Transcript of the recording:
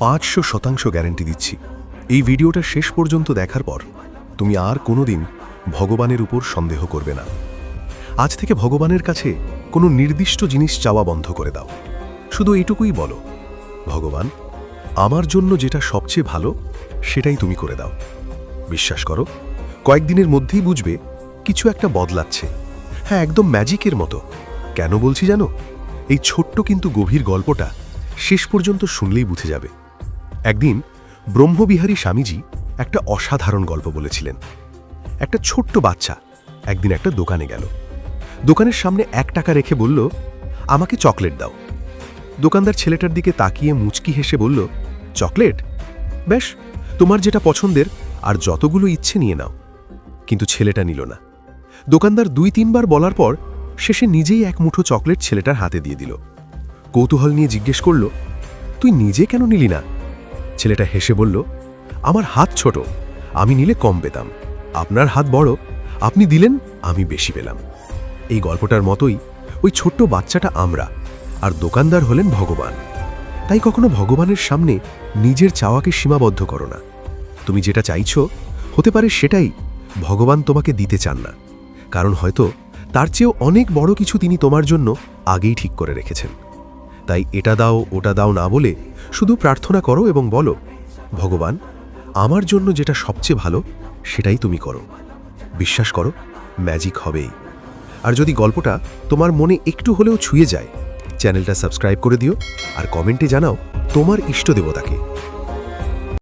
500% guarantee দিচ্ছি। এই ভিডিওটা শেষ পর্যন্ত দেখার পর তুমি আর কোনোদিন ভগবানের উপর সন্দেহ করবে না। আজ থেকে ভগবানের কাছে কোনো নির্দিষ্ট জিনিস চাওয়া বন্ধ করে দাও। শুধু এইটুকুই বলো, ভগবান, আমার জন্য যেটা সবচেয়ে ভালো সেটাই তুমি করে দাও। বিশ্বাস করো, কয়েকদিনের মধ্যেই বুঝবে কিছু একটা বদলাচ্ছে। হ্যাঁ, একদম ম্যাজিকের মতো। কেন বলছি জানো? এই ছোট্ট কিন্তু গভীর গল্পটা শেষ পর্যন্ত শুনলেই বুঝে যাবে। একদিন ব্রহ্মবিহারী স্বামীজি একটা অসাধারণ গল্প বলেছিলেন। একটা ছোট্ট বাচ্চা একদিন একটা দোকানে গেল। দোকানের সামনে 1 টাকা রেখে বলল, আমাকে চকলেট দাও। দোকানদার ছেলেটার দিকে তাকিয়ে মুচকি হেসে বলল, চকলেট? বেশ, তোমার যেটা পছন্দের আর যতগুলো ইচ্ছে নিয়ে নাও। কিন্তু ছেলেটা নিল না। দোকানদার 2-3 বার বলার পর শেষে নিজেই 1 মুঠো চকলেট ছেলেটার হাতে দিয়ে দিল। কৌতূহল নিয়ে জিজ্ঞেস করল, তুই নিজে কেন নিলি না? ছেলেটা হেসে বলল, আমার হাত ছোট, আমি নিলে কম পেতাম। আপনার হাত বড়, আপনি দিলেন, আমি বেশি পেলাম। এই গল্পটার মতোই ওই ছোট্ট বাচ্চাটা আমরা, আর দোকানদার হলেন ভগবান। তাই কখনো ভগবানের সামনে নিজের চাওয়াকে সীমাবদ্ধ করো না। তুমি যেটা চাইছো হতে পারে সেটাই ভগবান তোমাকে দিতে চান না, কারণ হয়তো তার চেয়েও অনেক বড় কিছু তিনি তোমার জন্য আগেই ঠিক করে রেখেছেন। তাই এটা দাও ওটা দাও না বলে শুধু প্রার্থনা করো এবং বলো, ভগবান, আমার জন্য যেটা সবচেয়ে ভালো সেটাই তুমি করো। বিশ্বাস করো, ম্যাজিক হবেই। আর যদি গল্পটা তোমার মনে একটু হলেও ছুঁয়ে যায়, চ্যানেলটা সাবস্ক্রাইব করে দিও আর কমেন্টে জানাও তোমার ইষ্টদেবতাকে।